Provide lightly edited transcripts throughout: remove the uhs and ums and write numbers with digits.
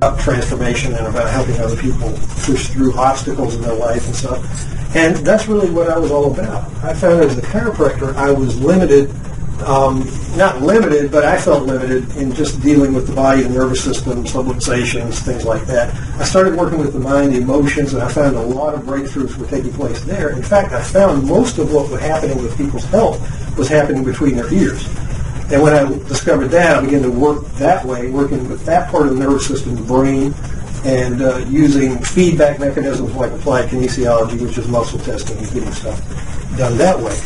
about transformation and about helping other people push through obstacles in their life and stuff. And that's really what I was all about. I found as a chiropractor I was limited, not limited, but I felt limited in just dealing with the body, the nervous system, subluxations, things like that. I started working with the mind, the emotions, and I found a lot of breakthroughs were taking place there. In fact, I found most of what was happening with people's health was happening between their ears. And when I discovered that, I began to work that way, working with that part of the nervous system, the brain, and using feedback mechanisms like applied kinesiology, which is muscle testing and getting stuff done that way.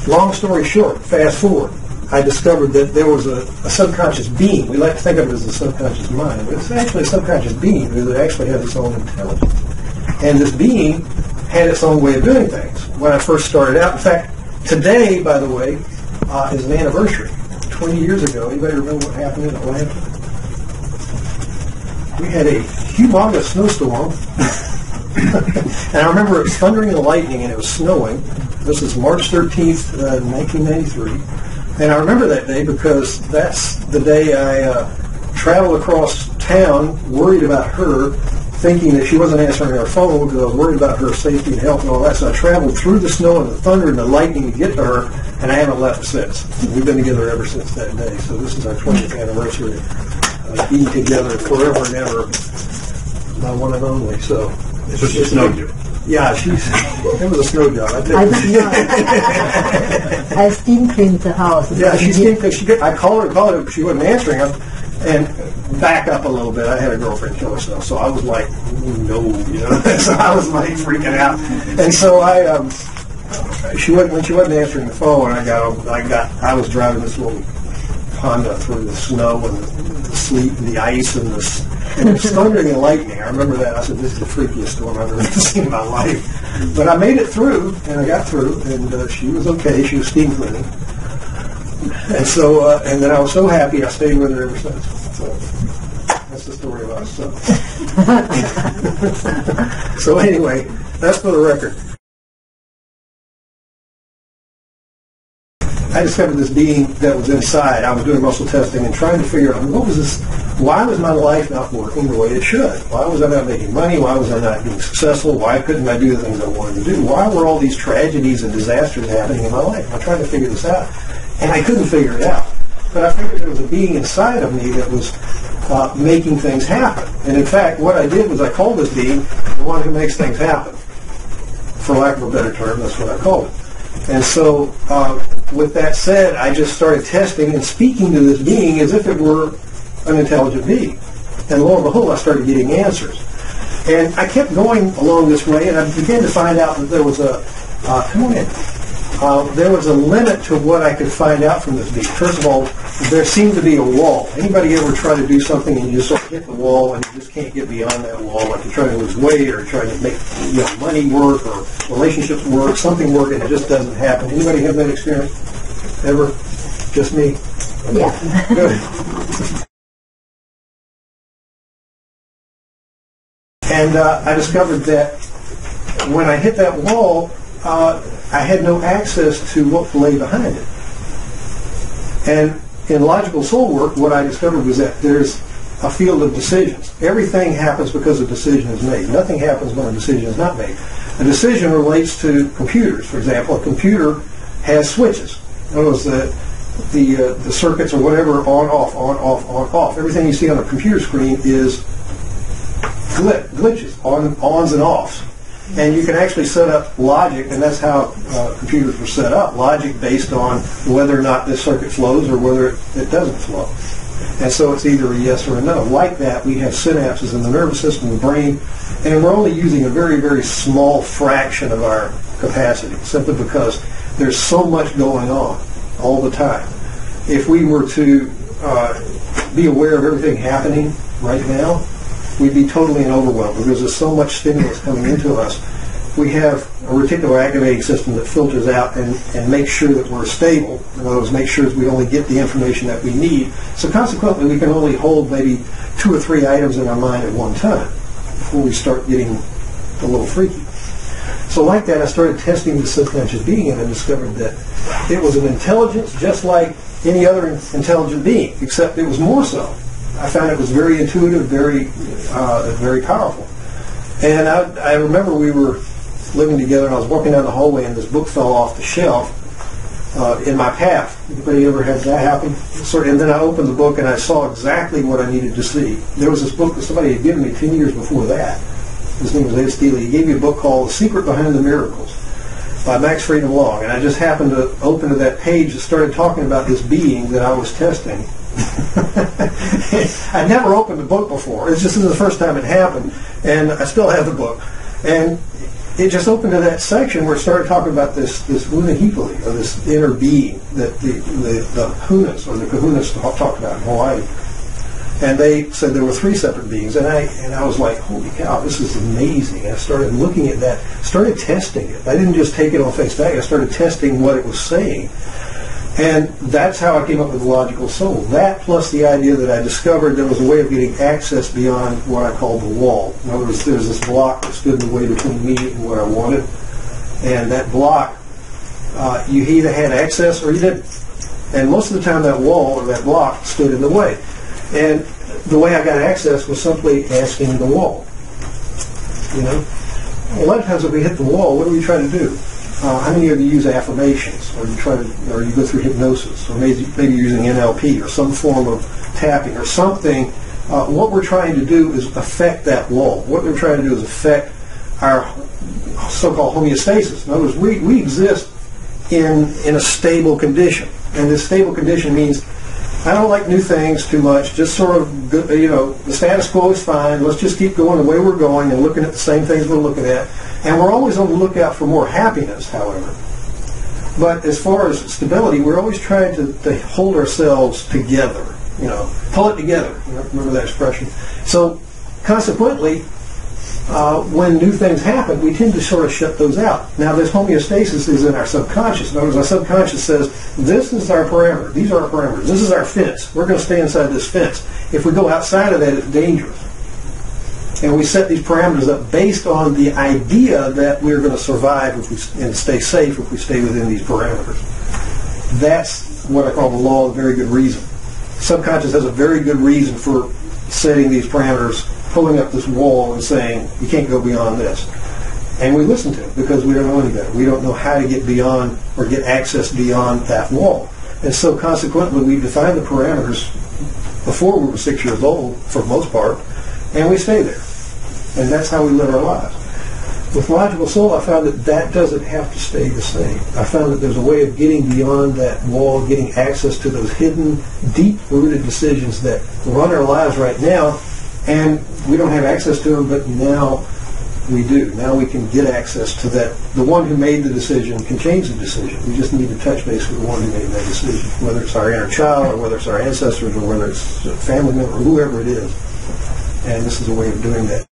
Long story short, fast forward, I discovered that there was a subconscious being. We like to think of it as a subconscious mind, but it's actually a subconscious being that actually has its own intelligence. And this being had its own way of doing things. When I first started out, in fact, today, by the way, is an anniversary. 20 years ago, anybody remember what happened in Atlanta? We had a humongous snowstorm. And I remember it was thundering and lightning and it was snowing. This is March 13th, 1993. And I remember that day because that's the day I traveled across town worried about her, thinking that she wasn't answering her phone because I was worried about her safety and health and all that. So I traveled through the snow and the thunder and the lightning to get to her, and I haven't left since. We've been together ever since that day. So this is our 20th anniversary of being together forever and ever, my one and only. So it's a snow job. Yeah, it was a snow job. I didn't know. I steam cleaned the house. Yeah, she steam cleaned. I called her, she wasn't answering. And back up a little bit, I had a girlfriend kill herself, so I was like, no, so I was like freaking out. And so when she wasn't answering the phone, I was driving this little Honda through the snow and the sleet and the ice and it was thundering and lightning. I remember that. I said, this is the freakiest storm I've ever seen in my life. But I made it through, and I got through, and she was okay. She was steam cleaning. And so, and then I was so happy I stayed with her ever since. So that's the story of us. So anyway, that's for the record. I discovered this being that was inside. I was doing muscle testing and trying to figure out what was this. Why was my life not working the way it should? Why was I not making money? Why was I not being successful? Why couldn't I do the things I wanted to do? Why were all these tragedies and disasters happening in my life? I tried to figure this out, and I couldn't figure it out. But I figured there was a being inside of me that was making things happen. And in fact, what I did was I called this being the one who makes things happen. For lack of a better term, that's what I called it. And so, with that said, I just started testing and speaking to this being as if it were an intelligent being. And lo and behold, I started getting answers. And I kept going along this way, and I began to find out that there was there was a limit to what I could find out from this being. First of all, there seemed to be a wall. Anybody ever try to do something and you just sort of hit the wall and you just can't get beyond that wall, like you're trying to lose weight or trying to make money work or relationships work, something work, and it just doesn't happen. Anybody have that experience? Ever? Just me? Okay. Yeah. Good. And I discovered that when I hit that wall, I had no access to what lay behind it. And in logical soul work, what I discovered was that there's a field of decisions. Everything happens because a decision is made. Nothing happens when a decision is not made. A decision relates to computers. For example, a computer has switches. Notice that the circuits or whatever on, off, on, off, on, off. Everything you see on a computer screen is glitches, ons and offs. And you can actually set up logic, and that's how computers were set up, logic based on whether or not this circuit flows or whether it doesn't flow. And so it's either a yes or a no. Like that, we have synapses in the nervous system, the brain, and we're only using a very, very small fraction of our capacity, simply because there's so much going on all the time. If we were to be aware of everything happening right now, we'd be totally overwhelmed because there's so much stimulus coming into us. We have a reticular activating system that filters out and makes sure that we're stable. In other words, make sure that we only get the information that we need. So consequently, we can only hold maybe 2 or 3 items in our mind at one time before we start getting a little freaky. So like that, I started testing the subconscious being, and I discovered that it was an intelligence just like any other intelligent being, except it was more so. I found it was very intuitive, very powerful. And I remember we were living together, and I was walking down the hallway, and this book fell off the shelf in my path. Anybody ever had that happen? And then I opened the book, and I saw exactly what I needed to see. There was this book that somebody had given me 10 years before that. His name was Ed Steele. He gave me a book called The Secret Behind the Miracles by Max Freedom Long. And I just happened to open to that page that started talking about this being that I was testing. I'd never opened the book before. This is the first time it happened. And I still have the book. And it just opened to that section where it started talking about this Una Hipili, or this inner being that the Hunas, or the Kahunas talked about in Hawaii. And they said there were 3 separate beings, and I was like, holy cow, this is amazing. And I started looking at that, started testing it. I didn't just take it on face value. I started testing what it was saying. And that's how I came up with the logical soul. That plus the idea that I discovered there was a way of getting access beyond what I called the wall. In other words, there's this block that stood in the way between me and what I wanted. And that block, you either had access or you didn't. And most of the time that wall or that block stood in the way. And the way I got access was simply asking the wall. You know? A lot of times if we hit the wall, what are we trying to do? How many of you use affirmations, or you go through hypnosis, or maybe you're using NLP or some form of tapping or something? What we're trying to do is affect that wall. What we're trying to do is affect our so-called homeostasis. In other words, we exist in a stable condition, and this stable condition means I don't like new things too much. Just sort of, the status quo is fine. Let's just keep going the way we're going and looking at the same things we're looking at. And we're always on the lookout for more happiness, however. But as far as stability, we're always trying to hold ourselves together. Pull it together. Remember that expression? So, consequently, when new things happen, we tend to sort of shut those out. Now, this homeostasis is in our subconscious. In other words, our subconscious says, this is our parameter. These are our parameters. This is our fence. We're going to stay inside this fence. If we go outside of that, it's dangerous. And we set these parameters up based on the idea that we're going to survive and stay safe if we stay within these parameters. That's what I call the law of very good reason. Subconscious has a very good reason for setting these parameters, pulling up this wall and saying, you can't go beyond this. And we listen to it because we don't know any better. We don't know how to get beyond or get access beyond that wall. And so consequently, we defined the parameters before we were 6 years old, for the most part, and we stay there. And that's how we live our lives. With Logical Soul, I found that doesn't have to stay the same. I found that there's a way of getting beyond that wall, getting access to those hidden, deep-rooted decisions that run our lives right now, and we don't have access to them, but now we do. Now we can get access to that. The one who made the decision can change the decision. We just need to touch base with the one who made that decision, whether it's our inner child, or whether it's our ancestors, or whether it's a family member, or whoever it is. And this is a way of doing that.